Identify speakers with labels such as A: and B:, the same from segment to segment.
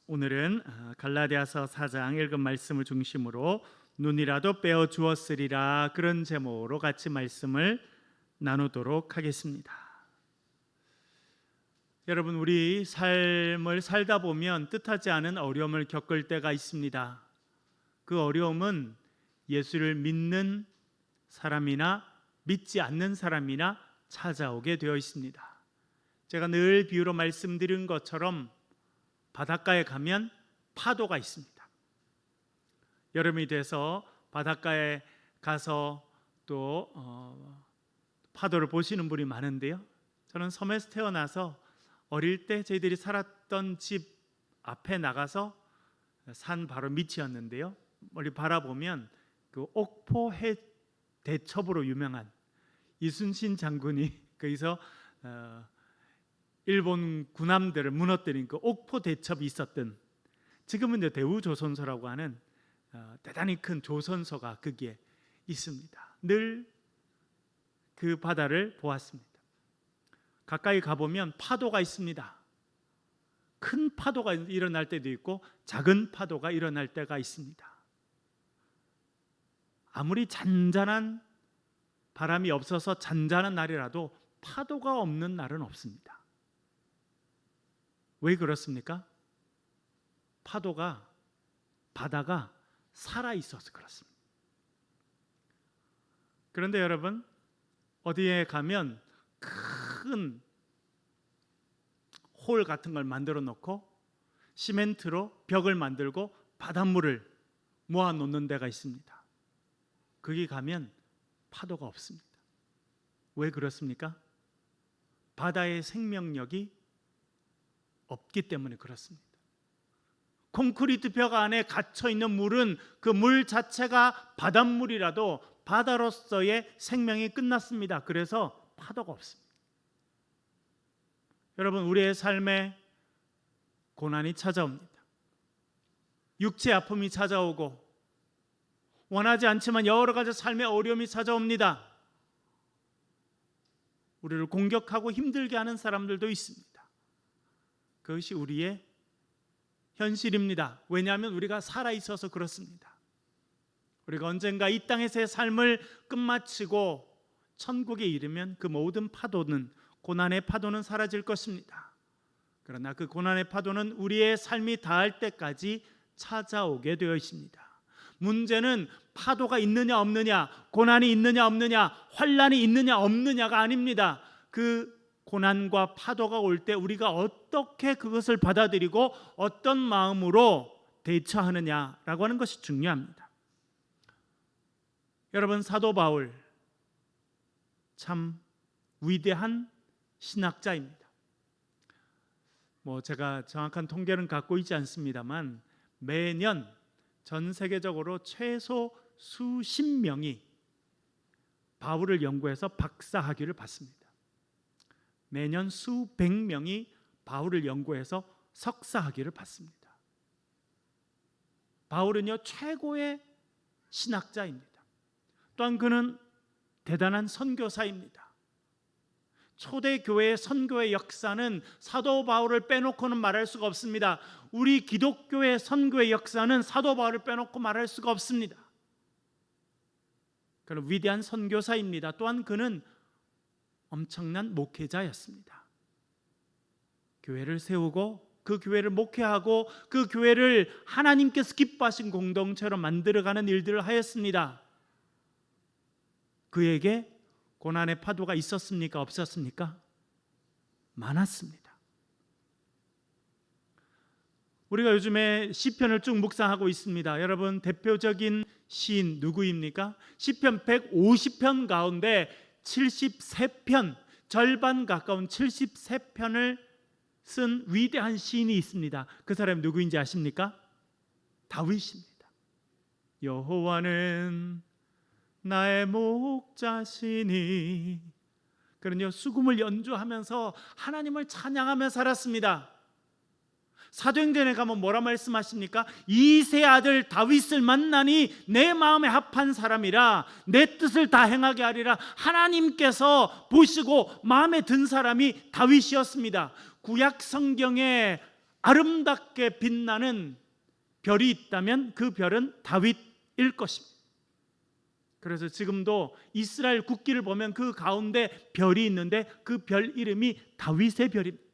A: 오늘은 갈라디아서 4장 읽은 말씀을 중심으로 눈이라도 빼어 주었으리라, 그런 제목으로 같이 말씀을 나누도록 하겠습니다. 여러분, 우리 삶을 살다 보면 뜻하지 않은 어려움을 겪을 때가 있습니다. 그 어려움은 예수를 믿는 사람이나 믿지 않는 사람이나 찾아오게 되어 있습니다. 제가 늘 비유로 말씀드린 것처럼 바닷가에 가면 파도가 있습니다. 여름이 돼서 바닷가에 가서 또 파도를 보시는 분이 많은데요, 저는 섬에서 태어나서 어릴 때 저희들이 살았던 집 앞에 나가서 산 바로 밑이었는데요, 멀리 바라보면 그 옥포 해 대첩으로 유명한 이순신 장군이 거기서 일본 군함들을 무너뜨린 그 옥포 대첩이 있었던, 지금은 이제 대우조선소라고 하는 대단히 큰 조선소가 거기에 있습니다. 늘 그 바다를 보았습니다. 가까이 가보면 파도가 있습니다. 큰 파도가 일어날 때도 있고 작은 파도가 일어날 때가 있습니다. 아무리 잔잔한 바람이 없어서 잔잔한 날이라도 파도가 없는 날은 없습니다. 왜 그렇습니까? 바다가 살아있어서 그렇습니다. 그런데 여러분, 어디에 가면 큰 홀 같은 걸 만들어 놓고 시멘트로 벽을 만들고 바닷물을 모아 놓는 데가 있습니다. 거기 가면 파도가 없습니다. 왜 그렇습니까? 바다의 생명력이 없기 때문에 그렇습니다. 콘크리트 벽 안에 갇혀 있는 물은 그 물 자체가 바닷물이라도 바다로서의 생명이 끝났습니다. 그래서 파도가 없습니다. 여러분, 우리의 삶에 고난이 찾아옵니다. 육체 아픔이 찾아오고 원하지 않지만 여러 가지 삶의 어려움이 찾아옵니다. 우리를 공격하고 힘들게 하는 사람들도 있습니다. 그것이 우리의 현실입니다. 왜냐하면 우리가 살아있어서 그렇습니다. 우리가 언젠가 이 땅에서의 삶을 끝마치고 천국에 이르면 그 모든 파도는, 고난의 파도는 사라질 것입니다. 그러나 그 고난의 파도는 우리의 삶이 닿을 때까지 찾아오게 되어 있습니다. 문제는 파도가 있느냐 없느냐, 고난이 있느냐 없느냐, 환난이 있느냐 없느냐가 아닙니다. 그 고난과 파도가 올 때 우리가 어떻게 그것을 받아들이고 어떤 마음으로 대처하느냐라고 하는 것이 중요합니다. 여러분, 사도 바울 참 위대한 신학자입니다. 제가 정확한 통계는 갖고 있지 않습니다만 매년 전 세계적으로 최소 수십 명이 바울을 연구해서 박사학위를 받습니다. 매년 수백 명이 바울을 연구해서 석사학위를 받습니다. 바울은요, 최고의 신학자입니다. 또한 그는 대단한 선교사입니다. 초대교회의 선교의 역사는 사도 바울을 빼놓고는 말할 수가 없습니다. 우리 기독교의 선교의 역사는 사도 바울을 빼놓고 말할 수가 없습니다. 그는 위대한 선교사입니다. 또한 그는 엄청난 목회자였습니다. 교회를 세우고 그 교회를 목회하고 그 교회를 하나님께서 기뻐하신 공동체로 만들어가는 일들을 하였습니다. 그에게 고난의 파도가 있었습니까? 없었습니까? 많았습니다. 우리가 요즘에 시편을 쭉 묵상하고 있습니다. 여러분, 대표적인 시인 누구입니까? 시편 150편 가운데 73편, 절반 가까운 73편을 쓴 위대한 시인이 있습니다. 그 사람이 누구인지 아십니까? 다윗입니다. 여호와는 나의 목자시니, 그런요, 수금을 연주하면서 하나님을 찬양하며 살았습니다. 사도행전에 가면 뭐라 말씀하십니까? 이세 아들 다윗을 만나니 내 마음에 합한 사람이라, 내 뜻을 다 행하게 하리라. 하나님께서 보시고 마음에 든 사람이 다윗이었습니다. 구약 성경에 아름답게 빛나는 별이 있다면 그 별은 다윗일 것입니다. 그래서 지금도 이스라엘 국기를 보면 그 가운데 별이 있는데 그 별 이름이 다윗의 별입니다.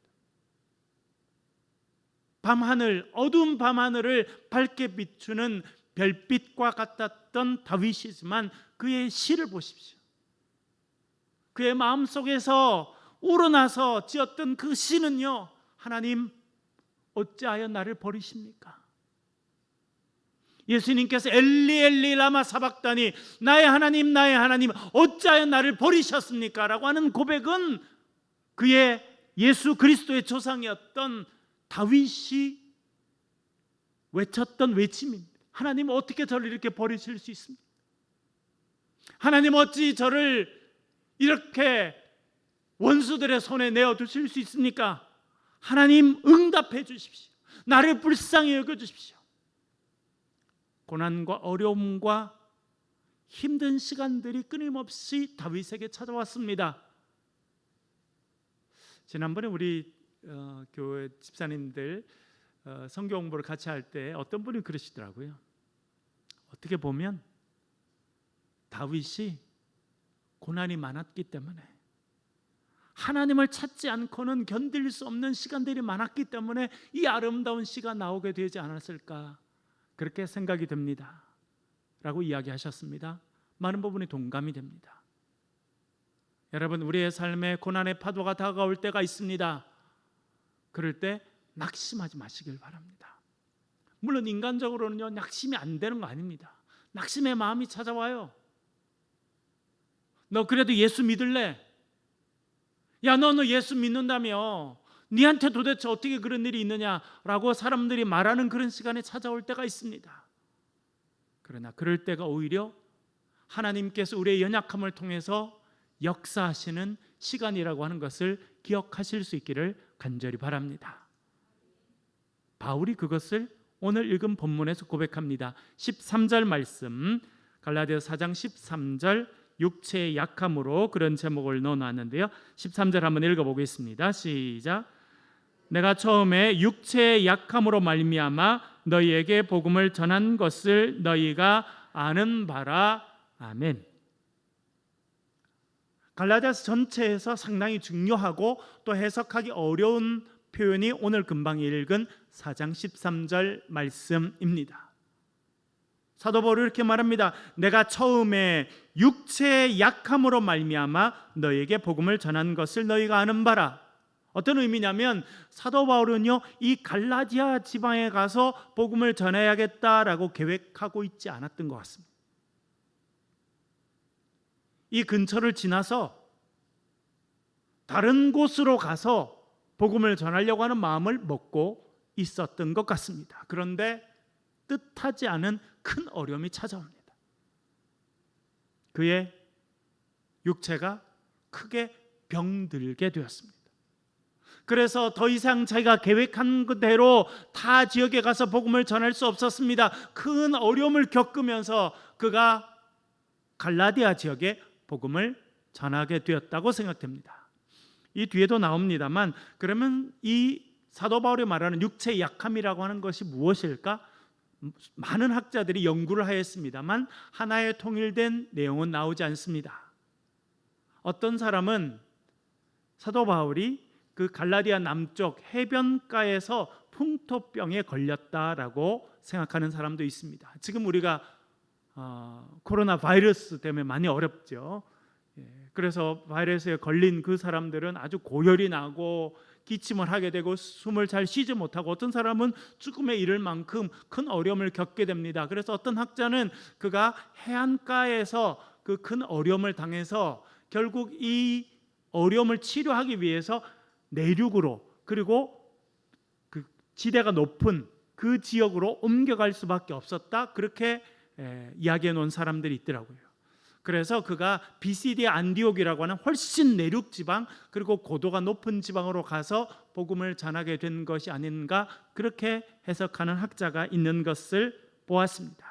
A: 밤하늘, 어두운 밤하늘을 밝게 비추는 별빛과 같았던 다윗이지만 그의 시를 보십시오. 그의 마음속에서 우러나서 지었던 그 시는요, 하나님 어찌하여 나를 버리십니까? 예수님께서 엘리 엘리 라마 사박다니, 나의 하나님 어찌하여 나를 버리셨습니까? 라고 하는 고백은 그의 예수 그리스도의 조상이었던 다윗이 외쳤던 외침입니다. 하나님 어떻게 저를 이렇게 버리실 수 있습니까? 하나님 어찌 저를 이렇게 원수들의 손에 내어두실 수 있습니까? 하나님 응답해 주십시오. 나를 불쌍히 여겨주십시오. 고난과 어려움과 힘든 시간들이 끊임없이 다윗에게 찾아왔습니다. 지난번에 우리 교회 집사님들 성경 공부를 같이 할 때 어떤 분이 그러시더라고요. 어떻게 보면 다윗이 고난이 많았기 때문에, 하나님을 찾지 않고는 견딜 수 없는 시간들이 많았기 때문에 이 아름다운 시가 나오게 되지 않았을까, 그렇게 생각이 듭니다 라고 이야기하셨습니다. 많은 부분이 동감이 됩니다. 여러분, 우리의 삶에 고난의 파도가 다가올 때가 있습니다. 그럴 때 낙심하지 마시길 바랍니다. 물론 인간적으로는요, 낙심이 안 되는 거 아닙니다. 낙심의 마음이 찾아와요. 너 그래도 예수 믿을래? 야, 너 예수 믿는다며 니한테 도대체 어떻게 그런 일이 있느냐라고 사람들이 말하는 그런 시간에 찾아올 때가 있습니다. 그러나 그럴 때가 오히려 하나님께서 우리의 연약함을 통해서 역사하시는 시간이라고 하는 것을 기억하실 수 있기를 간절히 바랍니다. 바울이 그것을 오늘 읽은 본문에서 고백합니다. 13절 말씀, 갈라디아서 4장 13절, 육체의 약함으로, 그런 제목을 넣어놨는데요. 13절 한번 읽어보겠습니다. 시작. 내가 처음에 육체의 약함으로 말미암아 너희에게 복음을 전한 것을 너희가 아는 바라. 아멘. 갈라디아서 전체에서 상당히 중요하고 또 해석하기 어려운 표현이 오늘 금방 읽은 4장 13절 말씀입니다. 사도 바울이 이렇게 말합니다. 내가 처음에 육체의 약함으로 말미암아 너희에게 복음을 전한 것을 너희가 아는 바라. 어떤 의미냐면 사도 바울은요, 이 갈라디아 지방에 가서 복음을 전해야겠다라고 계획하고 있지 않았던 것 같습니다. 이 근처를 지나서 다른 곳으로 가서 복음을 전하려고 하는 마음을 먹고 있었던 것 같습니다. 그런데 뜻하지 않은 큰 어려움이 찾아옵니다. 그의 육체가 크게 병들게 되었습니다. 그래서 더 이상 자기가 계획한 그대로 타 지역에 가서 복음을 전할 수 없었습니다. 큰 어려움을 겪으면서 그가 갈라디아 지역에 복음을 전하게 되었다고 생각됩니다. 이 뒤에도 나옵니다만, 그러면 이 사도 바울이 말하는 육체의 약함이라고 하는 것이 무엇일까? 많은 학자들이 연구를 하였습니다만 하나의 통일된 내용은 나오지 않습니다. 어떤 사람은 사도 바울이 그 갈라디아 남쪽 해변가에서 풍토병에 걸렸다라고 생각하는 사람도 있습니다. 지금 우리가 코로나 바이러스 때문에 많이 어렵죠. 그래서 바이러스에 걸린 그 사람들은 아주 고열이 나고 기침을 하게 되고 숨을 잘 쉬지 못하고, 어떤 사람은 죽음에 이를 만큼 큰 어려움을 겪게 됩니다. 그래서 어떤 학자는 그가 해안가에서 그 큰 어려움을 당해서 결국 이 어려움을 치료하기 위해서 내륙으로, 그리고 그 지대가 높은 그 지역으로 옮겨갈 수밖에 없었다, 그렇게 이야기해 놓은 사람들이 있더라고요. 그래서 그가 비시디아 안디옥이라고 하는 훨씬 내륙 지방, 그리고 고도가 높은 지방으로 가서 복음을 전하게 된 것이 아닌가, 그렇게 해석하는 학자가 있는 것을 보았습니다.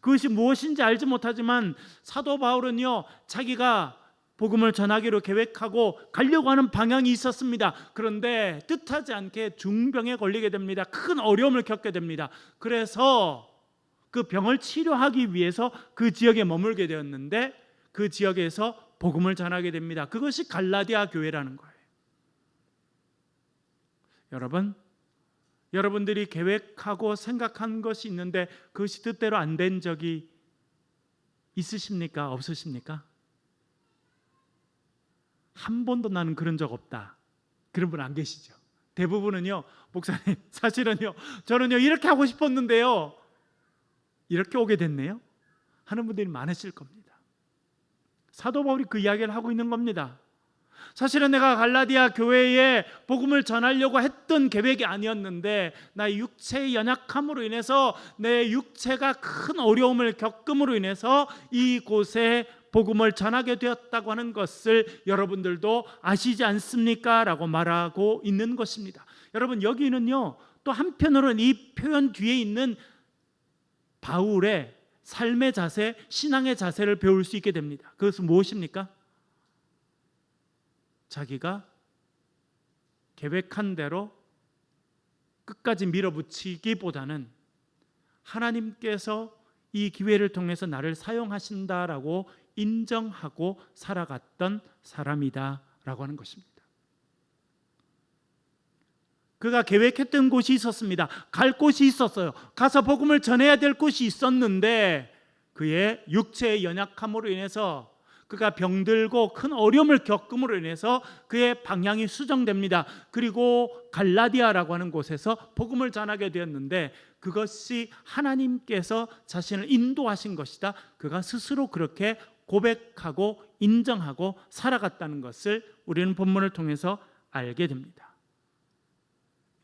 A: 그것이 무엇인지 알지 못하지만 사도 바울은요, 자기가 복음을 전하기로 계획하고 가려고 하는 방향이 있었습니다. 그런데 뜻하지 않게 중병에 걸리게 됩니다. 큰 어려움을 겪게 됩니다. 그래서 그 병을 치료하기 위해서 그 지역에 머물게 되었는데 그 지역에서 복음을 전하게 됩니다. 그것이 갈라디아 교회라는 거예요. 여러분들이 계획하고 생각한 것이 있는데 그것이 뜻대로 안 된 적이 있으십니까? 없으십니까? 한 번도 나는 그런 적 없다, 그런 분 안 계시죠? 대부분은요, 목사님 사실은요 저는요 이렇게 하고 싶었는데요 이렇게 오게 됐네요 하는 분들이 많으실 겁니다. 사도 바울이 그 이야기를 하고 있는 겁니다. 사실은 내가 갈라디아 교회에 복음을 전하려고 했던 계획이 아니었는데 나의 육체의 연약함으로 인해서 내 육체가 큰 어려움을 겪음으로 인해서 이곳에 복음을 전하게 되었다고 하는 것을 여러분들도 아시지 않습니까? 라고 말하고 있는 것입니다. 여러분, 여기는요 또 한편으로는 이 표현 뒤에 있는 바울의 삶의 자세, 신앙의 자세를 배울 수 있게 됩니다. 그것은 무엇입니까? 자기가 계획한 대로 끝까지 밀어붙이기보다는 하나님께서 이 기회를 통해서 나를 사용하신다라고 인정하고 살아갔던 사람이다라고 하는 것입니다. 그가 계획했던 곳이 있었습니다. 갈 곳이 있었어요. 가서 복음을 전해야 될 곳이 있었는데 그의 육체의 연약함으로 인해서 그가 병들고 큰 어려움을 겪음으로 인해서 그의 방향이 수정됩니다. 그리고 갈라디아라고 하는 곳에서 복음을 전하게 되었는데 그것이 하나님께서 자신을 인도하신 것이다. 그가 스스로 그렇게 고백하고 인정하고 살아갔다는 것을 우리는 본문을 통해서 알게 됩니다.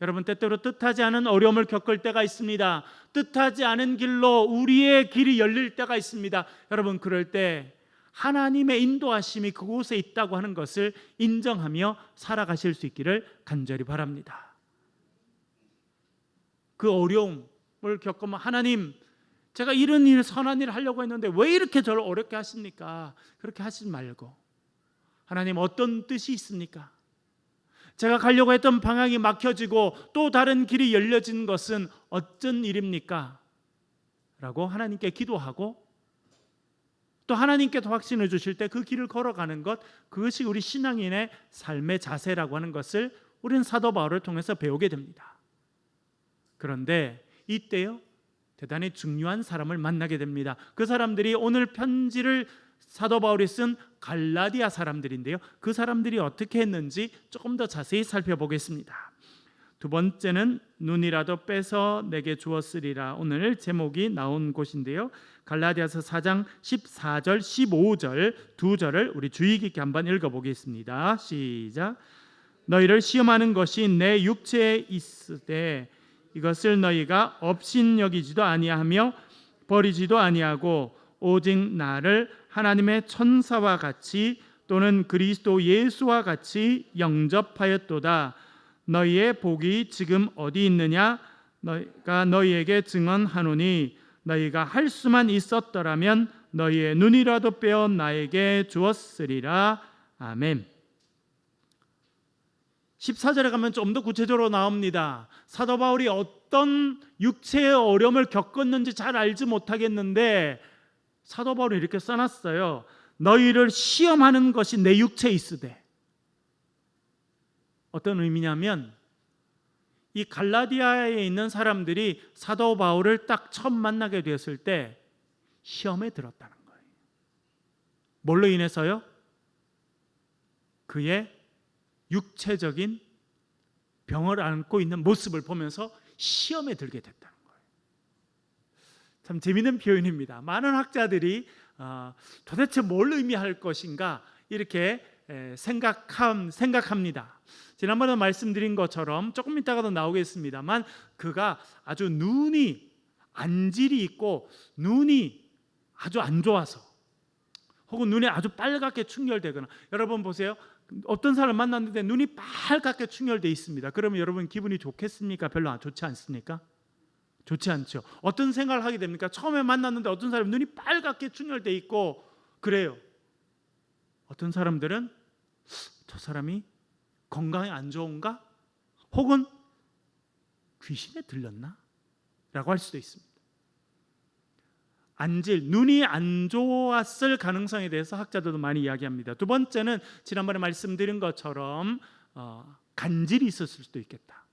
A: 여러분, 때때로 뜻하지 않은 어려움을 겪을 때가 있습니다. 뜻하지 않은 길로 우리의 길이 열릴 때가 있습니다. 여러분, 그럴 때 하나님의 인도하심이 그곳에 있다고 하는 것을 인정하며 살아가실 수 있기를 간절히 바랍니다. 그 어려움을 겪으면 하나님, 제가 이런 일, 선한 일을 하려고 했는데 왜 이렇게 저를 어렵게 하십니까? 그렇게 하시지 말고 하나님, 어떤 뜻이 있습니까? 제가 가려고 했던 방향이 막혀지고 또 다른 길이 열려진 것은 어쩐 일입니까? 라고 하나님께 기도하고 또 하나님께서 확신을 주실 때 그 길을 걸어가는 것, 그것이 우리 신앙인의 삶의 자세라고 하는 것을 우리는 사도 바울을 통해서 배우게 됩니다. 그런데 이때요 대단히 중요한 사람을 만나게 됩니다. 그 사람들이 오늘 편지를 사도 바울이 쓴 갈라디아 사람들인데요, 그 사람들이 어떻게 했는지 조금 더 자세히 살펴보겠습니다. 두 번째는 눈이라도 빼서 내게 주었으리라. 오늘 제목이 나온 곳인데요, 갈라디아서 4장 14절 15절 두 절을 우리 주의 깊게 한번 읽어보겠습니다. 시작. 너희를 시험하는 것이 내 육체에 있으되 이것을 너희가 업신여기지도 아니하며 버리지도 아니하고 오직 나를 하나님의 천사와 같이 또는 그리스도 예수와 같이 영접하였도다. 너희의 복이 지금 어디 있느냐? 너희가 너희에게 증언하노니 너희가 할 수만 있었더라면 너희의 눈이라도 빼어 나에게 주었으리라. 아멘. 14절에 가면 좀 더 구체적으로 나옵니다. 사도 바울이 어떤 육체의 어려움을 겪었는지 잘 알지 못하겠는데 사도 바울이 이렇게 써놨어요. 너희를 시험하는 것이 내 육체에 있으되. 어떤 의미냐면 이 갈라디아에 있는 사람들이 사도 바울을 딱 처음 만나게 되었을 때 시험에 들었다는 거예요. 뭘로 인해서요? 그의 육체적인 병을 안고 있는 모습을 보면서 시험에 들게 됐다는 거예요. 참 재미있는 표현입니다. 많은 학자들이 도대체 뭘 의미할 것인가 이렇게 생각합니다. 지난번에 말씀드린 것처럼 조금 이따가도 나오겠습니다만 그가 아주 눈이 안질이 있고 눈이 아주 안 좋아서 혹은 눈에 아주 빨갛게 충혈되거나, 여러분 보세요. 어떤 사람을 만났는데 눈이 빨갛게 충혈되어 있습니다. 그러면 여러분 기분이 좋겠습니까? 별로 좋지 않습니까? 좋지 않죠. 어떤 생각을 하게 됩니까? 처음에 만났는데 어떤 사람이 눈이 빨갛게 충혈되어 있고 그래요. 어떤 사람들은 저 사람이 건강이 안 좋은가? 혹은 귀신에 들렸나? 라고 할 수도 있습니다. 안질, 눈이 안 좋았을 가능성에 대해서 학자들도 많이 이야기합니다. 두 번째는 지난번에 말씀드린 것처럼 간질이 있었을 수도 있겠다.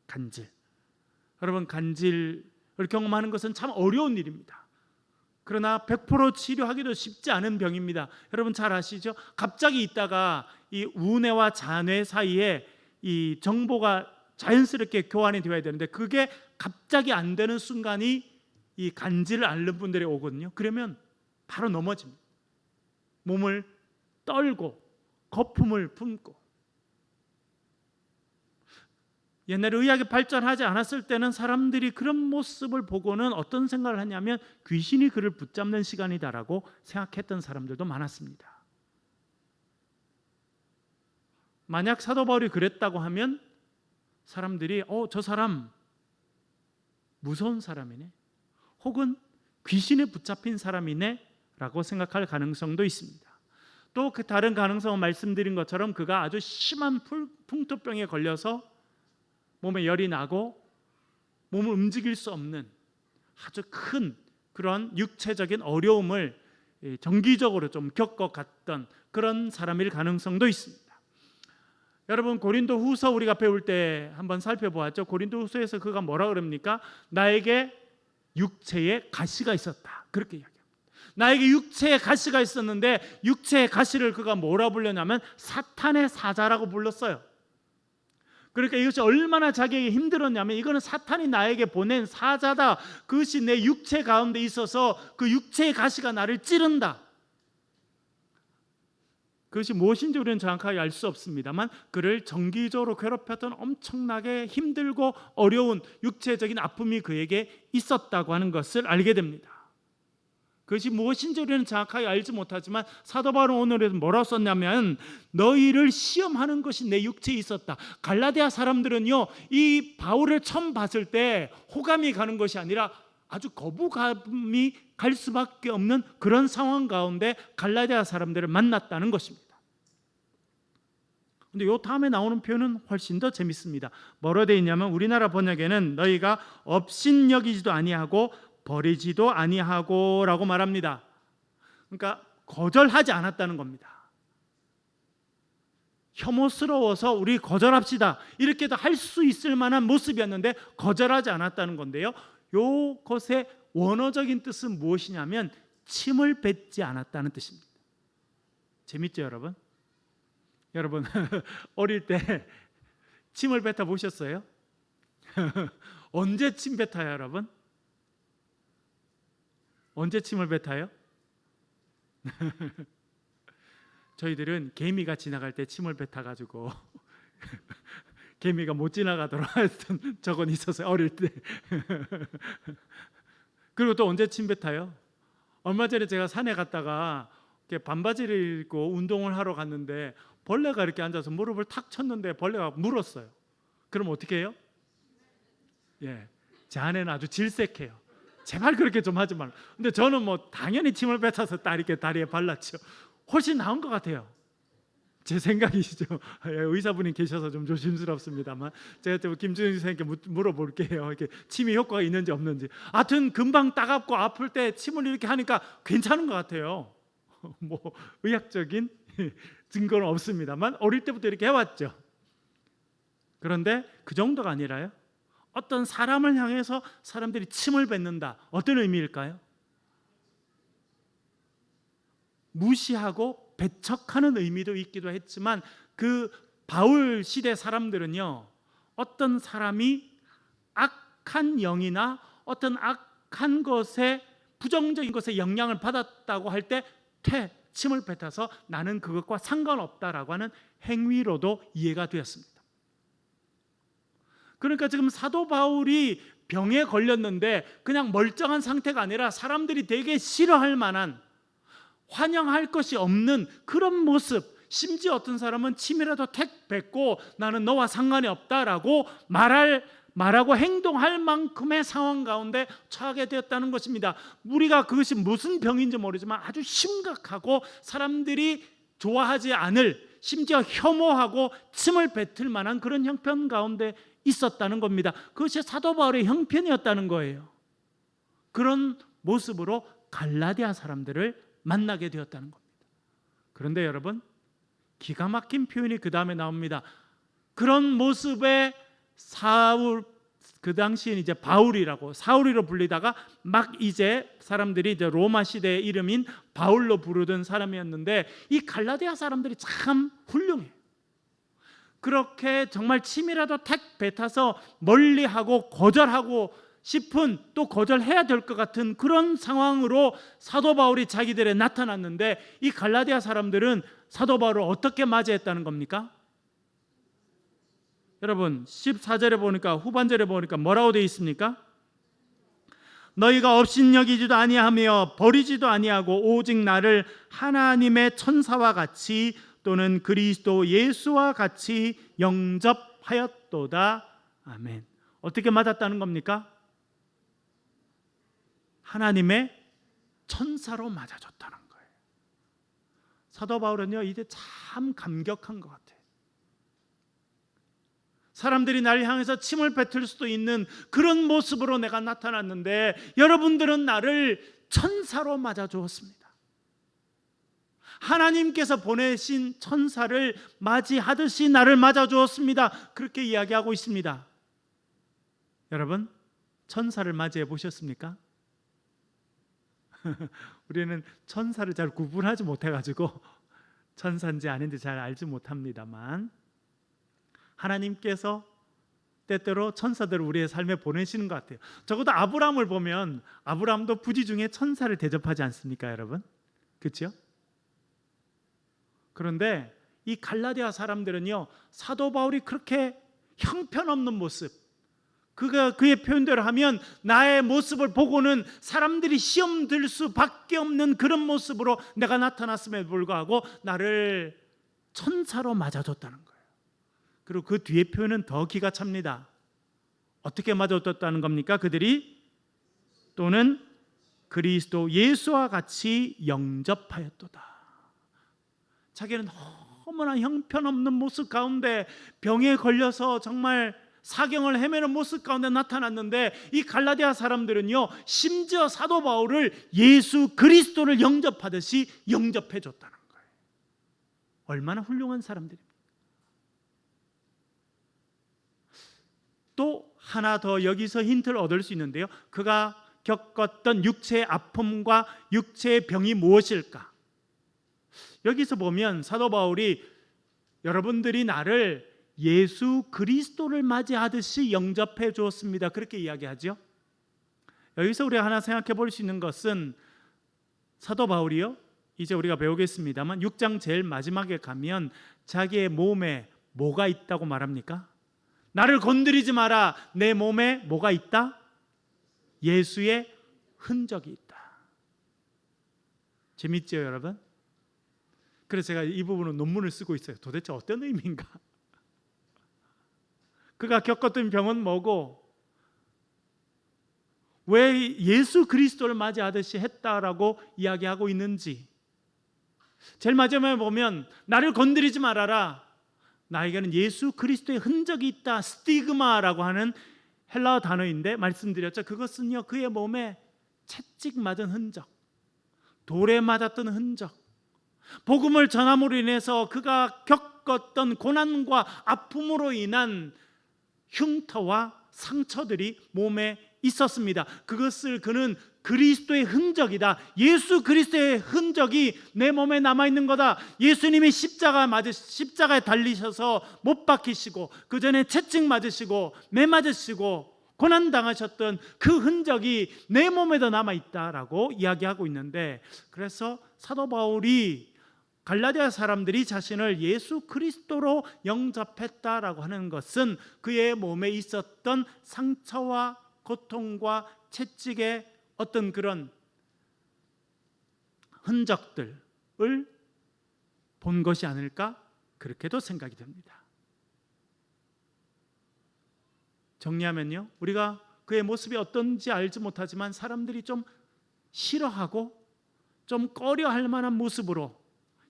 A: 간질. 여러분, 간질을 경험하는 것은 참 어려운 일입니다. 그러나 100% 치료하기도 쉽지 않은 병입니다. 여러분 잘 아시죠? 갑자기 있다가 이 우뇌와 자뇌 사이에 이 정보가 자연스럽게 교환이 되어야 되는데 그게 갑자기 안 되는 순간이 이 간질을 앓는 분들이 오거든요. 그러면 바로 넘어집니다. 몸을 떨고 거품을 품고. 옛날에 의학이 발전하지 않았을 때는 사람들이 그런 모습을 보고는 어떤 생각을 하냐면 귀신이 그를 붙잡는 시간이다라고 생각했던 사람들도 많았습니다. 만약 사도 바울이 그랬다고 하면 사람들이 저 사람 무서운 사람이네, 혹은 귀신에 붙잡힌 사람이네 라고 생각할 가능성도 있습니다. 또 그 다른 가능성은 말씀드린 것처럼 그가 아주 심한 풍토병에 걸려서 몸에 열이 나고 몸을 움직일 수 없는 아주 큰 그런 육체적인 어려움을 정기적으로 좀 겪어갔던 그런 사람일 가능성도 있습니다. 여러분, 고린도 후서 우리가 배울 때 한번 살펴보았죠. 고린도 후서에서 그가 뭐라 그럽니까? 나에게 육체에 가시가 있었다, 그렇게 이야기합니다. 나에게 육체에 가시가 있었는데 육체의 가시를 그가 뭐라 불렀냐면 사탄의 사자라고 불렀어요. 그러니까 이것이 얼마나 자기에게 힘들었냐면 이거는 사탄이 나에게 보낸 사자다. 그것이 내 육체 가운데 있어서 그 육체의 가시가 나를 찌른다. 그것이 무엇인지 우리는 정확하게 알 수 없습니다만 그를 정기적으로 괴롭혔던 엄청나게 힘들고 어려운 육체적인 아픔이 그에게 있었다고 하는 것을 알게 됩니다. 그것이 무엇인지 우리는 정확하게 알지 못하지만 사도 바울은 오늘에서 뭐라고 썼냐면 너희를 시험하는 것이 내 육체에 있었다. 갈라디아 사람들은요, 이 바울을 처음 봤을 때 호감이 가는 것이 아니라 아주 거부감이 갈 수밖에 없는 그런 상황 가운데 갈라디아 사람들을 만났다는 것입니다. 근데 요 다음에 나오는 표현은 훨씬 더 재밌습니다. 뭐로 되어 있냐면 우리나라 번역에는 너희가 업신여기지도 아니하고 버리지도 아니하고 라고 말합니다. 그러니까 거절하지 않았다는 겁니다. 혐오스러워서 우리 거절합시다 이렇게도 할 수 있을 만한 모습이었는데 거절하지 않았다는 건데요, 요것의 원어적인 뜻은 무엇이냐면 침을 뱉지 않았다는 뜻입니다. 재밌죠 여러분? 여러분 어릴 때 침을 뱉어 보셨어요? 언제 침 뱉어요 여러분? 언제 침을 뱉어요? 저희들은 개미가 지나갈 때 침을 뱉어가지고 개미가 못 지나가도록 했던 적은 있었어요 어릴 때. 그리고 또 언제 침 뱉어요? 얼마 전에 제가 산에 갔다가 반바지를 입고 운동을 하러 갔는데 벌레가 이렇게 앉아서 무릎을 탁 쳤는데 벌레가 물었어요. 그럼 어떻게 해요? 예, 제 아내는 아주 질색해요. 제발 그렇게 좀 하지 말라. 근데 저는 뭐 당연히 침을 뱉어서 딱 이렇게 다리에 발랐죠. 훨씬 나은 것 같아요. 제 생각이시죠. 의사분이 계셔서 좀 조심스럽습니다만 제가 또 김준희 선생님께 물어볼게요. 이렇게 침이 효과가 있는지 없는지. 하여튼 금방 따갑고 아플 때 침을 이렇게 하니까 괜찮은 것 같아요. 뭐 의학적인 증거는 없습니다만 어릴 때부터 이렇게 해왔죠. 그런데 그 정도가 아니라요, 어떤 사람을 향해서 사람들이 침을 뱉는다. 어떤 의미일까요? 무시하고 배척하는 의미도 있기도 했지만 그 바울 시대 사람들은요, 어떤 사람이 악한 영이나 어떤 악한 것에 부정적인 것에 영향을 받았다고 할 때 침을 뱉어서 나는 그것과 상관없다라고 하는 행위로도 이해가 되었습니다. 그러니까 지금 사도 바울이 병에 걸렸는데 그냥 멀쩡한 상태가 아니라 사람들이 되게 싫어할 만한, 환영할 것이 없는 그런 모습, 심지어 어떤 사람은 침이라도 택 뱉고 나는 너와 상관이 없다라고 말하고 행동할 만큼의 상황 가운데 처하게 되었다는 것입니다. 우리가 그것이 무슨 병인지 모르지만 아주 심각하고 사람들이 좋아하지 않을, 심지어 혐오하고 침을 뱉을 만한 그런 형편 가운데 있었다는 겁니다. 그것이 사도 바울의 형편이었다는 거예요. 그런 모습으로 갈라디아 사람들을 만나게 되었다는 겁니다. 그런데 여러분, 기가 막힌 표현이 그 다음에 나옵니다. 그런 모습의 사울, 그 당시엔 이제 바울이라고, 사울이로 불리다가 막 이제 사람들이 이제 로마 시대의 이름인 바울로 부르던 사람이었는데, 이 갈라디아 사람들이 참 훌륭해요. 그렇게 정말 침이라도 탁 뱉어서 멀리하고 거절하고 싶은, 또 거절해야 될 것 같은 그런 상황으로 사도 바울이 자기들에 나타났는데, 이 갈라디아 사람들은 사도 바울을 어떻게 맞이했다는 겁니까? 여러분 14절에 보니까, 후반절에 보니까 뭐라고 되어 있습니까? 너희가 업신여기지도 아니하며 버리지도 아니하고 오직 나를 하나님의 천사와 같이 또는 그리스도 예수와 같이 영접하였도다. 아멘. 어떻게 맞았다는 겁니까? 하나님의 천사로 맞아줬다는 거예요. 사도 바울은요, 이제 참 감격한 것 같아요. 사람들이 나를 향해서 침을 뱉을 수도 있는 그런 모습으로 내가 나타났는데, 여러분들은 나를 천사로 맞아주었습니다. 하나님께서 보내신 천사를 맞이하듯이 나를 맞아주었습니다. 그렇게 이야기하고 있습니다. 여러분, 천사를 맞이해 보셨습니까? 우리는 천사를 잘 구분하지 못해가지고 천사인지 아닌지 잘 알지 못합니다만, 하나님께서 때때로 천사들을 우리의 삶에 보내시는 것 같아요. 적어도 아브라함을 보면, 아브라함도 부지 중에 천사를 대접하지 않습니까, 여러분? 그렇죠? 그런데 이 갈라디아 사람들은요, 사도 바울이 그렇게 형편없는 모습, 그의 표현대로 하면 나의 모습을 보고는 사람들이 시험 들 수밖에 없는 그런 모습으로 내가 나타났음에도 불구하고 나를 천사로 맞아줬다는 거예요. 그리고 그 뒤에 표현은 더 기가 찹니다. 어떻게 맞아줬다는 겁니까? 그들이 또는 그리스도 예수와 같이 영접하였도다. 자기는 너무나 형편없는 모습 가운데, 병에 걸려서 정말 사경을 헤매는 모습 가운데 나타났는데, 이 갈라디아 사람들은요, 심지어 사도 바울을 예수 그리스도를 영접하듯이 영접해 줬다는 거예요. 얼마나 훌륭한 사람들입니까? 또 하나 더 여기서 힌트를 얻을 수 있는데요, 그가 겪었던 육체의 아픔과 육체의 병이 무엇일까? 여기서 보면 사도 바울이 여러분들이 나를 예수 그리스도를 맞이하듯이 영접해 주었습니다, 그렇게 이야기하죠. 여기서 우리가 하나 생각해 볼 수 있는 것은, 사도 바울이요, 이제 우리가 배우겠습니다만 6장 제일 마지막에 가면 자기의 몸에 뭐가 있다고 말합니까? 나를 건드리지 마라. 내 몸에 뭐가 있다? 예수의 흔적이 있다. 재밌죠, 여러분? 그래서 제가 이 부분은 논문을 쓰고 있어요. 도대체 어떤 의미인가? 그가 겪었던 병은 뭐고, 왜 예수 그리스도를 맞이하듯이 했다라고 이야기하고 있는지. 제일 마지막에 보면 나를 건드리지 말아라. 나에게는 예수 그리스도의 흔적이 있다. 스티그마라고 하는 헬라어 단어인데 말씀드렸죠. 그것은요, 그의 몸에 채찍 맞은 흔적, 돌에 맞았던 흔적, 복음을 전함으로 인해서 그가 겪었던 고난과 아픔으로 인한 흉터와 상처들이 몸에 있었습니다. 그것을 그는 그리스도의 흔적이다, 예수 그리스도의 흔적이 내 몸에 남아있는 거다. 예수님이 십자가에 달리셔서 못 박히시고, 그 전에 채찍 맞으시고 매 맞으시고 고난당하셨던 그 흔적이 내 몸에도 남아있다라고 이야기하고 있는데, 그래서 사도 바울이 갈라디아 사람들이 자신을 예수 그리스도로 영접했다라고 하는 것은 그의 몸에 있었던 상처와 고통과 채찍의 어떤 그런 흔적들을 본 것이 아닐까, 그렇게도 생각이 됩니다. 정리하면요, 우리가 그의 모습이 어떤지 알지 못하지만 사람들이 좀 싫어하고 좀 꺼려할 만한 모습으로,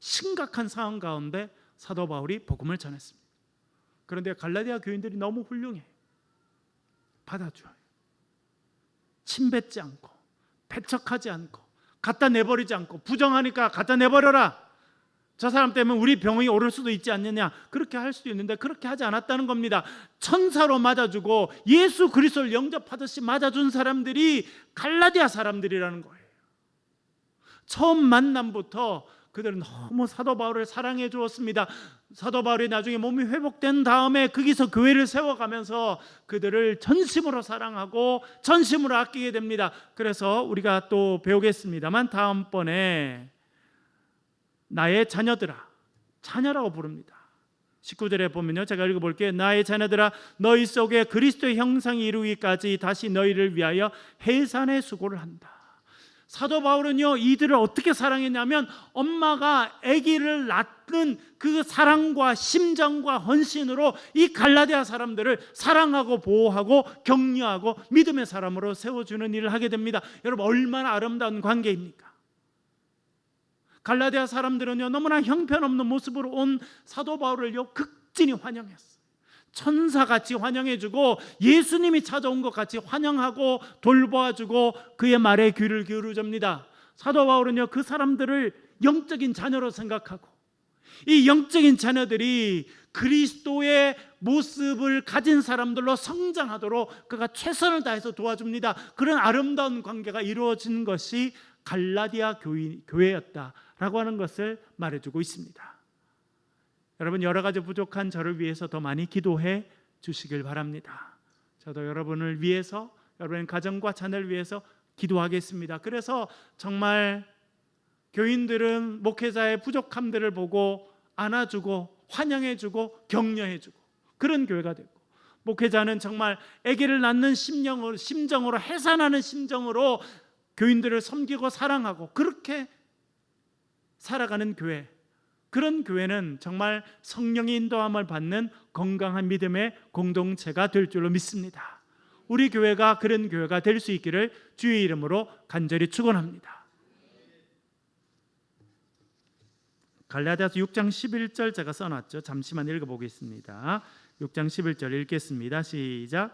A: 심각한 상황 가운데 사도 바울이 복음을 전했습니다. 그런데 갈라디아 교인들이 너무 훌륭해요. 받아줘요. 침뱉지 않고, 배척하지 않고, 갖다 내버리지 않고, 부정하니까 갖다 내버려라, 저 사람 때문에 우리 병이 오를 수도 있지 않느냐, 그렇게 할 수도 있는데 그렇게 하지 않았다는 겁니다. 천사로 맞아주고 예수 그리스도를 영접하듯이 맞아준 사람들이 갈라디아 사람들이라는 거예요. 처음 만남부터 그들은 너무 사도 바울을 사랑해 주었습니다. 사도 바울이 나중에 몸이 회복된 다음에 거기서 교회를 세워가면서 그들을 전심으로 사랑하고 전심으로 아끼게 됩니다. 그래서 우리가 또 배우겠습니다만 다음번에 나의 자녀들아, 자녀라고 부릅니다. 19절에 보면요, 제가 읽어볼게요. 나의 자녀들아, 너희 속에 그리스도의 형상이 이루기까지 다시 너희를 위하여 해산의 수고를 한다. 사도 바울은요, 이들을 어떻게 사랑했냐면 엄마가 아기를 낳는 그 사랑과 심정과 헌신으로 이 갈라디아 사람들을 사랑하고 보호하고 격려하고 믿음의 사람으로 세워주는 일을 하게 됩니다. 여러분, 얼마나 아름다운 관계입니까? 갈라디아 사람들은요, 너무나 형편없는 모습으로 온 사도 바울을요 극진히 환영했어요. 천사같이 환영해주고 예수님이 찾아온 것 같이 환영하고 돌보아주고 그의 말에 귀를 기울여줍니다. 사도 바울은요, 그 사람들을 영적인 자녀로 생각하고 이 영적인 자녀들이 그리스도의 모습을 가진 사람들로 성장하도록 그가 최선을 다해서 도와줍니다. 그런 아름다운 관계가 이루어진 것이 갈라디아 교회였다라고 하는 것을 말해주고 있습니다. 여러분, 여러 가지 부족한 저를 위해서 더 많이 기도해 주시길 바랍니다. 저도 여러분을 위해서, 여러분의 가정과 자녀를 위해서 기도하겠습니다. 그래서 정말 교인들은 목회자의 부족함들을 보고 안아주고 환영해주고 격려해주고 그런 교회가 되고, 목회자는 정말 아기를 낳는 심정으로 해산하는 심정으로 교인들을 섬기고 사랑하고 그렇게 살아가는 교회, 그런 교회는 정말 성령의 인도함을 받는 건강한 믿음의 공동체가 될 줄로 믿습니다. 우리 교회가 그런 교회가 될 수 있기를 주의 이름으로 간절히 축원합니다. 갈라디아서 6장 11절 제가 써놨죠. 잠시만 읽어보겠습니다. 6장 11절 읽겠습니다. 시작.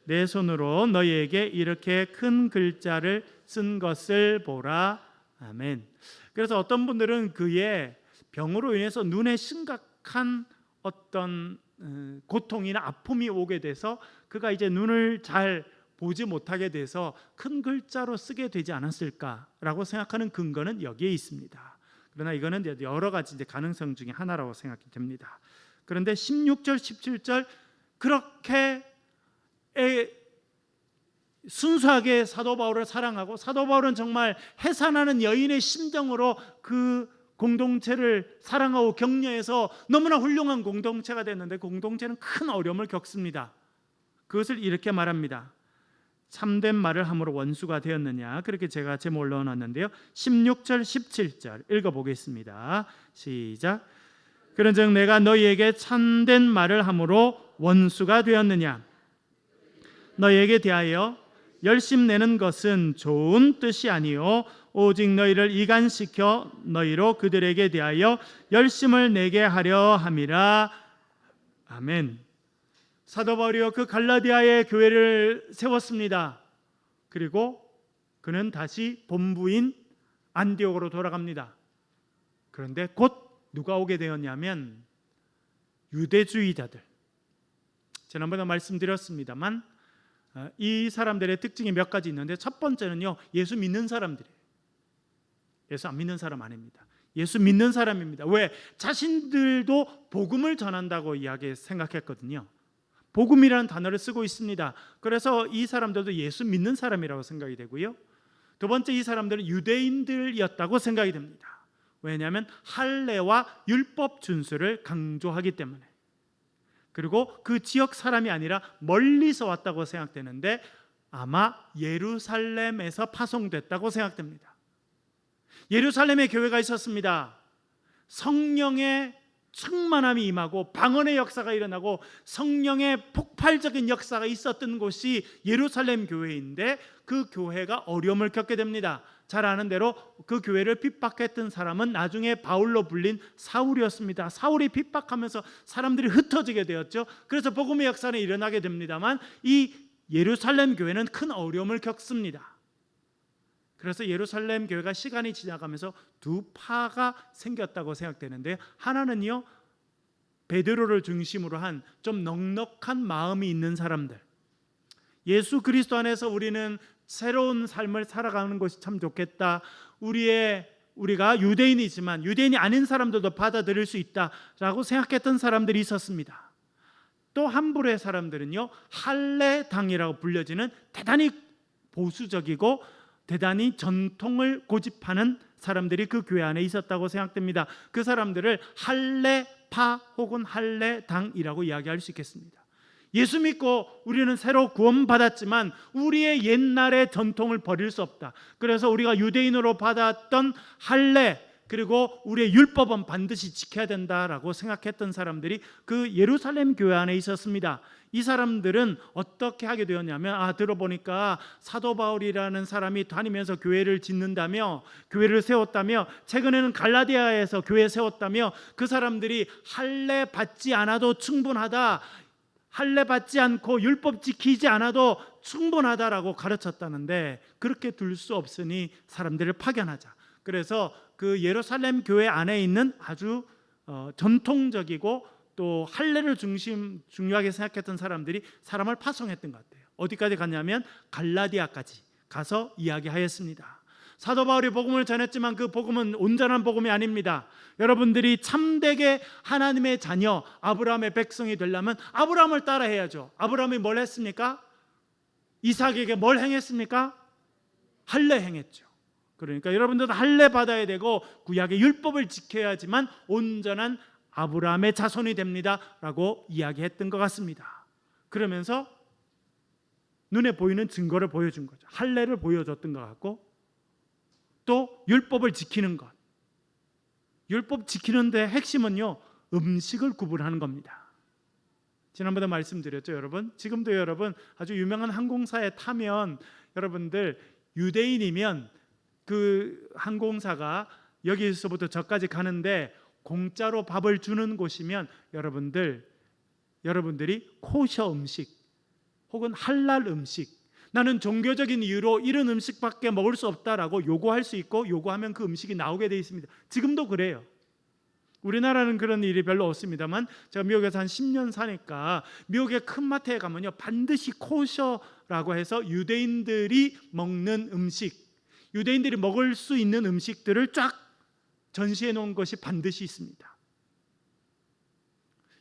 A: 내 손으로 너희에게 이렇게 큰 글자를 쓴 것을 보라. 아멘. 그래서 어떤 분들은 그의 병으로 인해서 눈에 심각한 어떤 고통이나 아픔이 오게 돼서 그가 이제 눈을 잘 보지 못하게 돼서 큰 글자로 쓰게 되지 않았을까라고 생각하는 근거는 여기에 있습니다. 그러나 이거는 여러 가지 이제 가능성 중에 하나라고 생각이 됩니다. 그런데 16절, 17절 그렇게 순수하게 사도 바울을 사랑하고, 사도 바울은 정말 해산하는 여인의 심정으로 그 공동체를 사랑하고 격려해서 너무나 훌륭한 공동체가 됐는데 공동체는 큰 어려움을 겪습니다. 그것을 이렇게 말합니다. 참된 말을 함으로 원수가 되었느냐, 그렇게 제가 제목을 넣어놨는데요. 16절 17절 읽어보겠습니다. 시작. 그런즉 내가 너희에게 참된 말을 함으로 원수가 되었느냐, 너희에게 대하여 열심내는 것은 좋은 뜻이 아니요 오직 너희를 이간시켜 너희로 그들에게 대하여 열심을 내게 하려 함이라. 아멘. 사도 바울이요, 그 갈라디아의 교회를 세웠습니다. 그리고 그는 다시 본부인 안디옥으로 돌아갑니다. 그런데 곧 누가 오게 되었냐면 유대주의자들. 지난번에 말씀드렸습니다만 이 사람들의 특징이 몇 가지 있는데, 첫 번째는요, 예수 믿는 사람들이에요. 예수 안 믿는 사람 아닙니다. 예수 믿는 사람입니다. 왜? 자신들도 복음을 전한다고 생각했거든요. 복음이라는 단어를 쓰고 있습니다. 그래서 이 사람들도 예수 믿는 사람이라고 생각이 되고요. 두 번째, 이 사람들은 유대인들이었다고 생각이 됩니다. 왜냐하면 할례와 율법 준수를 강조하기 때문에. 그리고 그 지역 사람이 아니라 멀리서 왔다고 생각되는데 아마 예루살렘에서 파송됐다고 생각됩니다. 예루살렘에 교회가 있었습니다. 성령의 충만함이 임하고 방언의 역사가 일어나고 성령의 폭발적인 역사가 있었던 곳이 예루살렘 교회인데 그 교회가 어려움을 겪게 됩니다. 잘 아는 대로 그 교회를 핍박했던 사람은 나중에 바울로 불린 사울이었습니다. 사울이 핍박하면서 사람들이 흩어지게 되었죠. 그래서 복음의 역사는 일어나게 됩니다만 이 예루살렘 교회는 큰 어려움을 겪습니다. 그래서 예루살렘 교회가 시간이 지나가면서 두 파가 생겼다고 생각되는데, 하나는요, 베드로를 중심으로 한 좀 넉넉한 마음이 있는 사람들, 예수 그리스도 안에서 우리는 새로운 삶을 살아가는 것이 참 좋겠다, 우리가 유대인이지만 유대인이 아닌 사람들도 받아들일 수 있다라고 생각했던 사람들이 있었습니다. 또 한 부류의 사람들은요, 할례당이라고 불려지는 대단히 보수적이고 대단히 전통을 고집하는 사람들이 그 교회 안에 있었다고 생각됩니다. 그 사람들을 할례파 혹은 할례당이라고 이야기할 수 있겠습니다. 예수 믿고 우리는 새로 구원받았지만 우리의 옛날의 전통을 버릴 수 없다. 그래서 우리가 유대인으로 받았던 할례 그리고 우리의 율법은 반드시 지켜야 된다라고 생각했던 사람들이 그 예루살렘 교회 안에 있었습니다. 이 사람들은 어떻게 하게 되었냐면, 들어보니까 사도 바울이라는 사람이 다니면서 교회를 짓는다며, 교회를 세웠다며, 최근에는 갈라디아에서 교회 세웠다며, 그 사람들이 할례 받지 않아도 충분하다, 할례 받지 않고 율법 지키지 않아도 충분하다라고 가르쳤다는데, 그렇게 둘 수 없으니 사람들을 파견하자. 그래서 그 예루살렘 교회 안에 있는 아주 전통적이고 또 할례를 중요하게 생각했던 사람들이 사람을 파송했던 것 같아요. 어디까지 갔냐면 갈라디아까지 가서 이야기하였습니다. 사도 바울이 복음을 전했지만 그 복음은 온전한 복음이 아닙니다. 여러분들이 참되게 하나님의 자녀, 아브라함의 백성이 되려면 아브라함을 따라해야죠. 아브라함이 뭘 했습니까? 이삭에게 뭘 행했습니까? 할례 행했죠. 그러니까 여러분들도 할례 받아야 되고 구약의 율법을 지켜야지만 온전한 아브라함의 자손이 됩니다 라고 이야기했던 것 같습니다. 그러면서 눈에 보이는 증거를 보여준 거죠. 할례를 보여줬던 것 같고, 또 율법을 지키는 것, 율법 지키는데 핵심은요, 음식을 구분하는 겁니다. 지난번에 말씀드렸죠. 여러분, 지금도 여러분 아주 유명한 항공사에 타면 여러분들 유대인이면 그 항공사가 여기서부터 저까지 가는데 공짜로 밥을 주는 곳이면 여러분들이 코셔 음식 혹은 할랄 음식, 나는 종교적인 이유로 이런 음식밖에 먹을 수 없다라고 요구할 수 있고, 요구하면 그 음식이 나오게 되어 있습니다. 지금도 그래요. 우리나라는 그런 일이 별로 없습니다만, 제가 미국에서 한 10년 사니까 미국의 큰 마트에 가면요, 반드시 코셔라고 해서 유대인들이 먹는 음식, 유대인들이 먹을 수 있는 음식들을 쫙 전시해 놓은 것이 반드시 있습니다.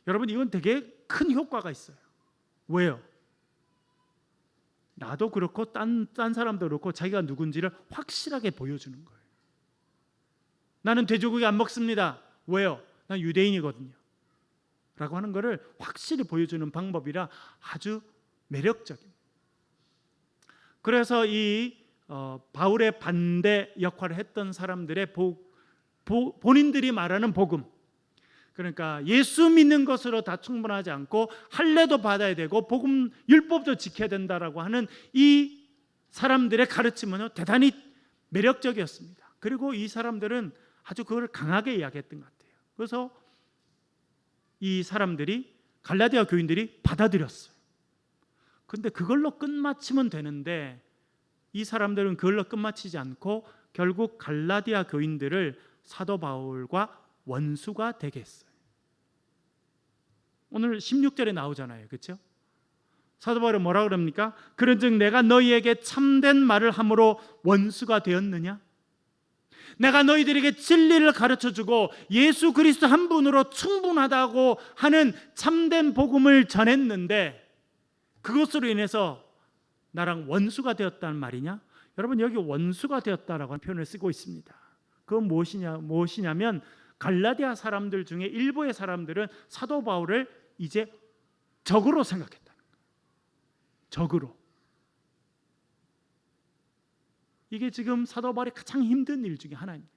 A: 여러분, 이건 되게 큰 효과가 있어요. 왜요? 나도 그렇고 딴 사람도 그렇고 자기가 누군지를 확실하게 보여주는 거예요. 나는 돼지고기 안 먹습니다. 왜요? 난 유대인이거든요 라고 하는 것을 확실히 보여주는 방법이라 아주 매력적입니다. 그래서 이 바울의 반대 역할을 했던 사람들의 본인들이 말하는 복음, 그러니까 예수 믿는 것으로 다 충분하지 않고 할례도 받아야 되고 복음 율법도 지켜야 된다라고 하는 이 사람들의 가르침은 대단히 매력적이었습니다. 그리고 이 사람들은 아주 그걸 강하게 이야기했던 것 같아요. 그래서 이 사람들이, 갈라디아 교인들이 받아들였어요. 그런데 그걸로 끝마치면 되는데 이 사람들은 그걸로 끝마치지 않고 결국 갈라디아 교인들을 사도 바울과 원수가 되게 했어요. 오늘 16절에 나오잖아요. 그렇죠? 사도 바울은 뭐라 그럽니까? 그런즉 내가 너희에게 참된 말을 함으로 원수가 되었느냐? 내가 너희들에게 진리를 가르쳐주고 예수 그리스도 한 분으로 충분하다고 하는 참된 복음을 전했는데 그것으로 인해서 나랑 원수가 되었다는 말이냐? 여러분, 여기 원수가 되었다라고 하는 표현을 쓰고 있습니다. 그건 무엇이냐면 갈라디아 사람들 중에 일부의 사람들은 사도 바울을 이제 적으로 생각했다는 거예요. 적으로. 이게 지금 사도 바울이 가장 힘든 일 중에 하나입니다.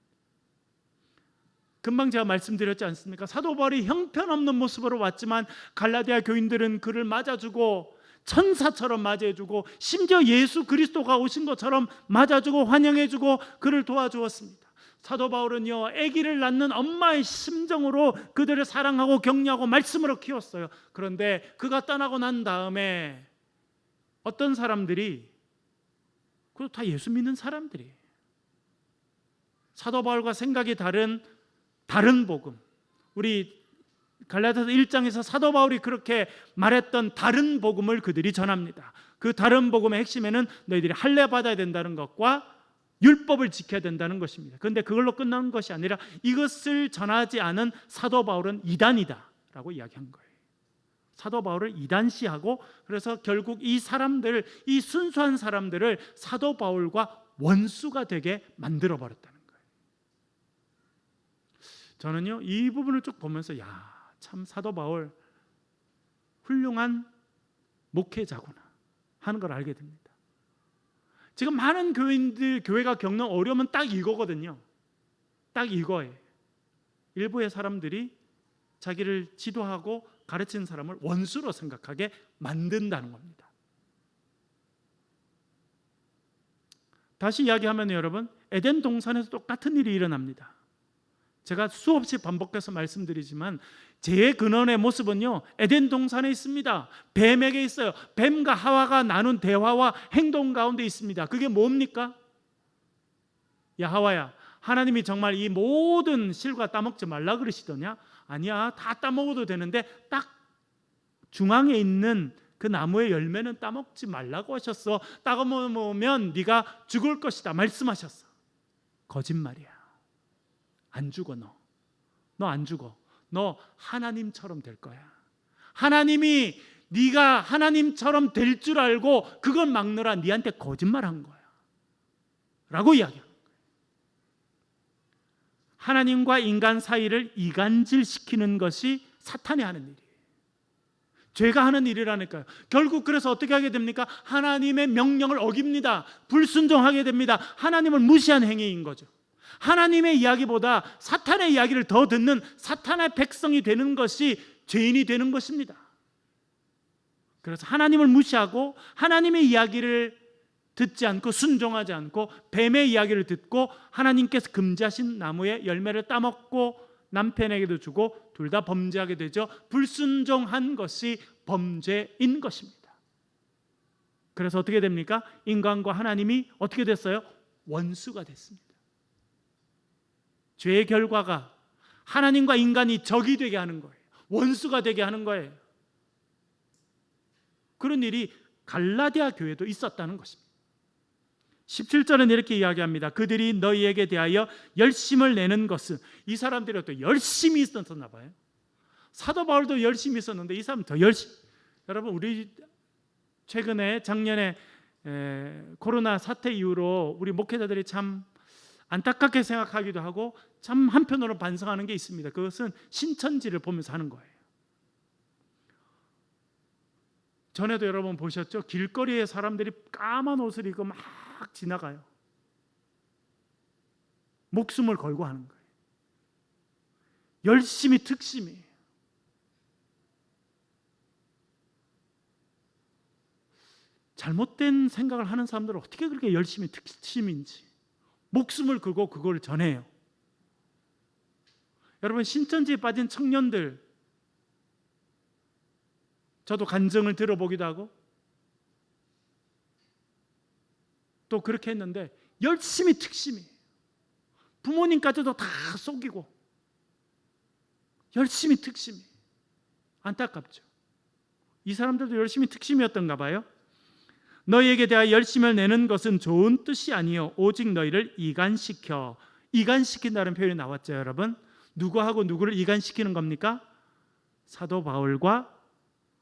A: 금방 제가 말씀드렸지 않습니까? 사도 바울이 형편없는 모습으로 왔지만 갈라디아 교인들은 그를 맞아주고 천사처럼 맞이해주고 심지어 예수 그리스도가 오신 것처럼 맞아주고 환영해주고 그를 도와주었습니다. 사도 바울은요, 아기를 낳는 엄마의 심정으로 그들을 사랑하고 격려하고 말씀으로 키웠어요. 그런데 그가 떠나고 난 다음에 어떤 사람들이, 그것도 다 예수 믿는 사람들이, 사도 바울과 생각이 다른 복음, 우리 갈라디아서 1장에서 사도 바울이 그렇게 말했던 다른 복음을 그들이 전합니다. 그 다른 복음의 핵심에는 너희들이 할례 받아야 된다는 것과 율법을 지켜야 된다는 것입니다. 그런데 그걸로 끝난 것이 아니라 이것을 전하지 않은 사도 바울은 이단이다 라고 이야기한 거예요. 사도 바울을 이단시하고, 그래서 결국 이 사람들, 이 순수한 사람들을 사도 바울과 원수가 되게 만들어 버렸다는 거예요. 저는요, 이 부분을 쭉 보면서 참 사도 바울 훌륭한 목회자구나 하는 걸 알게 됩니다. 지금 많은 교회가 겪는 어려움은 딱 이거거든요. 딱 이거예요. 일부의 사람들이 자기를 지도하고 가르치는 사람을 원수로 생각하게 만든다는 겁니다. 다시 이야기하면 여러분, 에덴 동산에서 똑같은 일이 일어납니다. 제가 수없이 반복해서 말씀드리지만 죄의 근원의 모습은요, 에덴 동산에 있습니다. 뱀에게 있어요. 뱀과 하와가 나눈 대화와 행동 가운데 있습니다. 그게 뭡니까? 야 하와야, 하나님이 정말 이 모든 실과 따먹지 말라 그러시더냐? 아니야, 다 따먹어도 되는데 딱 중앙에 있는 그 나무의 열매는 따먹지 말라고 하셨어. 따먹으면 네가 죽을 것이다 말씀하셨어. 거짓말이야. 안 죽어. 너 안 죽어. 너 하나님처럼 될 거야. 하나님이 네가 하나님처럼 될 줄 알고 그걸 막느라 네한테 거짓말한 거야 라고 이야기하는 거예요. 하나님과 인간 사이를 이간질시키는 것이 사탄이 하는 일이에요. 죄가 하는 일이라니까요. 결국 그래서 어떻게 하게 됩니까? 하나님의 명령을 어깁니다. 불순종하게 됩니다. 하나님을 무시한 행위인 거죠. 하나님의 이야기보다 사탄의 이야기를 더 듣는 사탄의 백성이 되는 것이 죄인이 되는 것입니다. 그래서 하나님을 무시하고 하나님의 이야기를 듣지 않고 순종하지 않고 뱀의 이야기를 듣고 하나님께서 금지하신 나무의 열매를 따먹고 남편에게도 주고 둘 다 범죄하게 되죠. 불순종한 것이 범죄인 것입니다. 그래서 어떻게 됩니까? 인간과 하나님이 어떻게 됐어요? 원수가 됐습니다. 죄의 결과가 하나님과 인간이 적이 되게 하는 거예요. 원수가 되게 하는 거예요. 그런 일이 갈라디아 교회도 있었다는 것입니다. 17절은 이렇게 이야기합니다. 그들이 너희에게 대하여 열심을 내는 것은, 이 사람들이 또 열심히 있었나 봐요. 사도 바울도 열심히 있었는데 이 사람은 더 열심히. 여러분, 우리 최근에 작년에 코로나 사태 이후로 우리 목회자들이 참 안타깝게 생각하기도 하고 참 한편으로 반성하는 게 있습니다. 그것은 신천지를 보면서 하는 거예요. 전에도 여러분 보셨죠? 길거리에 사람들이 까만 옷을 입고 막 지나가요. 목숨을 걸고 하는 거예요. 열심히 특심이. 잘못된 생각을 하는 사람들은 어떻게 그렇게 열심히 특심인지 목숨을 걸고 그걸 전해요. 여러분, 신천지에 빠진 청년들, 저도 간증을 들어보기도 하고 또 그렇게 했는데 열심히 특심이, 부모님까지도 다 속이고 열심히 특심이. 안타깝죠. 이 사람들도 열심히 특심이었던가 봐요. 너희에게 대하여 열심을 내는 것은 좋은 뜻이 아니요 오직 너희를 이간시켜. 이간시킨다는 표현이 나왔죠. 여러분, 누구하고 누구를 이간시키는 겁니까? 사도 바울과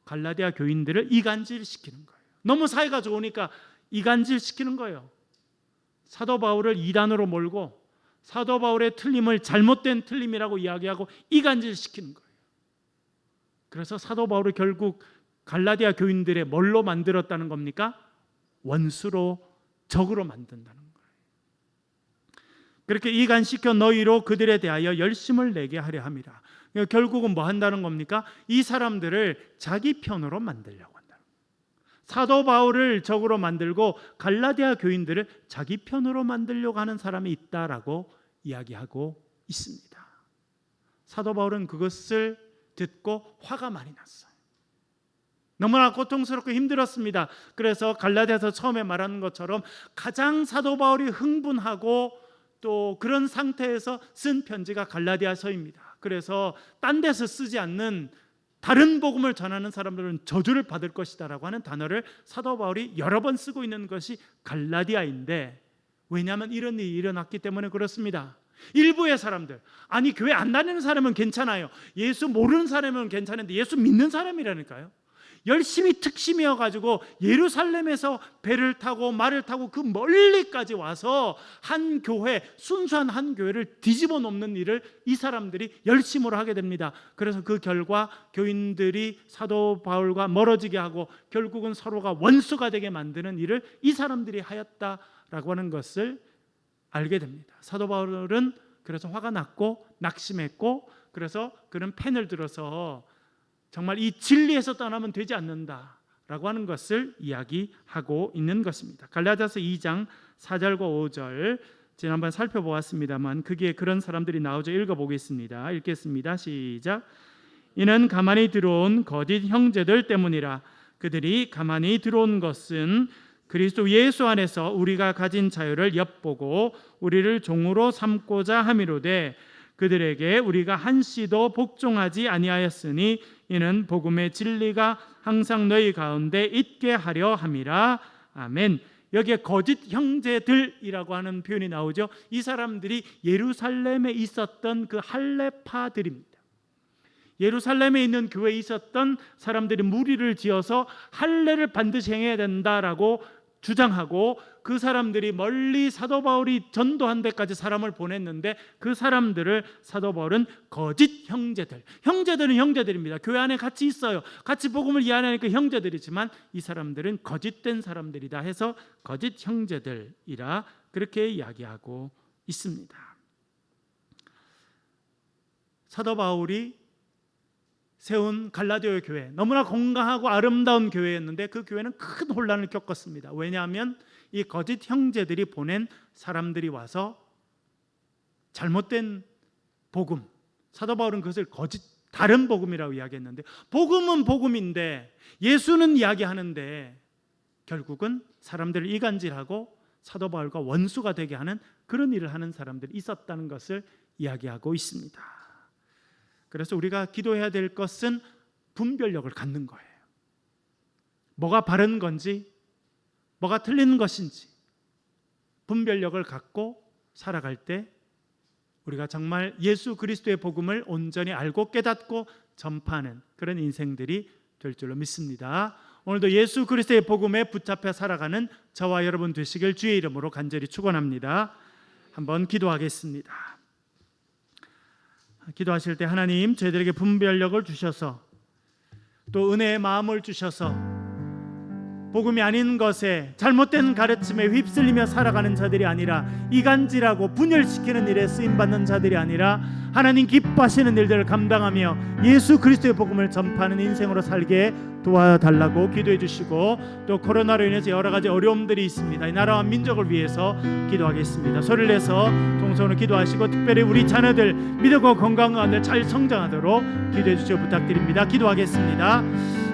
A: 갈라디아 교인들을 이간질시키는 거예요. 너무 사이가 좋으니까 이간질시키는 거예요. 사도 바울을 이단으로 몰고 사도 바울의 틀림을 잘못된 틀림이라고 이야기하고 이간질시키는 거예요. 그래서 사도 바울을 결국 갈라디아 교인들의 뭘로 만들었다는 겁니까? 원수로, 적으로 만든다는 거예요. 그렇게 이간시켜 너희로 그들에 대하여 열심을 내게 하려 함이라. 결국은 뭐 한다는 겁니까? 이 사람들을 자기 편으로 만들려고 한다는 거예요. 사도 바울을 적으로 만들고 갈라디아 교인들을 자기 편으로 만들려고 하는 사람이 있다라고 이야기하고 있습니다. 사도 바울은 그것을 듣고 화가 많이 났어요. 너무나 고통스럽고 힘들었습니다. 그래서 갈라디아서 처음에 말하는 것처럼 가장 사도 바울이 흥분하고 또 그런 상태에서 쓴 편지가 갈라디아서입니다. 그래서 딴 데서 쓰지 않는 다른 복음을 전하는 사람들은 저주를 받을 것이다라고 하는 단어를 사도 바울이 여러 번 쓰고 있는 것이 갈라디아인데, 왜냐하면 이런 일이 일어났기 때문에 그렇습니다. 일부의 사람들, 아니 교회 안 다니는 사람은 괜찮아요, 예수 모르는 사람은 괜찮은데 예수 믿는 사람이라니까요, 열심히 특심이어 가지고 예루살렘에서 배를 타고 말을 타고 그 멀리까지 와서 한 교회, 순수한 한 교회를 뒤집어 놓는 일을 이 사람들이 열심으로 하게 됩니다. 그래서 그 결과 교인들이 사도 바울과 멀어지게 하고 결국은 서로가 원수가 되게 만드는 일을 이 사람들이 하였다라고 하는 것을 알게 됩니다. 사도 바울은 그래서 화가 났고 낙심했고, 그래서 그는 펜을 들어서 정말 이 진리에서 떠나면 되지 않는다라고 하는 것을 이야기하고 있는 것입니다. 갈라디아서 2장 4절과 5절 지난번 살펴보았습니다만 거기에 그런 사람들이 나오죠. 읽어보겠습니다. 읽겠습니다. 시작. 이는 가만히 들어온 거짓 형제들 때문이라. 그들이 가만히 들어온 것은 그리스도 예수 안에서 우리가 가진 자유를 엿보고 우리를 종으로 삼고자 함이로되, 그들에게 우리가 한시도 복종하지 아니하였으니 이는 복음의 진리가 항상 너희 가운데 있게 하려 함이라. 아멘. 여기에 거짓 형제들이라고 하는 표현이 나오죠. 이 사람들이 예루살렘에 있었던 그 할례파들입니다. 예루살렘에 있는 교회에 있었던 사람들이 무리를 지어서 할례를 반드시 행해야 된다라고 주장하고, 그 사람들이 멀리 사도 바울이 전도한 데까지 사람을 보냈는데 그 사람들을 사도 바울은 거짓 형제들, 형제들은 형제들입니다. 교회 안에 같이 있어요. 같이 복음을 이해하니까 형제들이지만 이 사람들은 거짓된 사람들이다 해서 거짓 형제들이라 그렇게 이야기하고 있습니다. 사도 바울이 세운 갈라디아 교회, 너무나 건강하고 아름다운 교회였는데 그 교회는 큰 혼란을 겪었습니다. 왜냐하면 이 거짓 형제들이 보낸 사람들이 와서 잘못된 복음, 사도 바울은 그것을 거짓 다른 복음이라고 이야기했는데, 복음은 복음인데 예수는 이야기하는데 결국은 사람들을 이간질하고 사도 바울과 원수가 되게 하는 그런 일을 하는 사람들이 있었다는 것을 이야기하고 있습니다. 그래서 우리가 기도해야 될 것은 분별력을 갖는 거예요. 뭐가 바른 건지 뭐가 틀린 것인지 분별력을 갖고 살아갈 때 우리가 정말 예수 그리스도의 복음을 온전히 알고 깨닫고 전파하는 그런 인생들이 될 줄로 믿습니다. 오늘도 예수 그리스도의 복음에 붙잡혀 살아가는 저와 여러분 되시길 주의 이름으로 간절히 축원합니다. 한번 기도하겠습니다. 기도하실 때 하나님, 저희들에게 분별력을 주셔서 또 은혜의 마음을 주셔서 복음이 아닌 것에, 잘못된 가르침에 휩쓸리며 살아가는 자들이 아니라 이간질하고 분열시키는 일에 쓰임받는 자들이 아니라 하나님 기뻐하시는 일들을 감당하며 예수 그리스도의 복음을 전파하는 인생으로 살게 도와달라고 기도해 주시고, 또 코로나로 인해서 여러 가지 어려움들이 있습니다. 이 나라와 민족을 위해서 기도하겠습니다. 소리를 내서 동성으로 기도하시고 특별히 우리 자녀들 믿음과 건강 가운데 잘 성장하도록 기도해 주시고 부탁드립니다. 기도하겠습니다.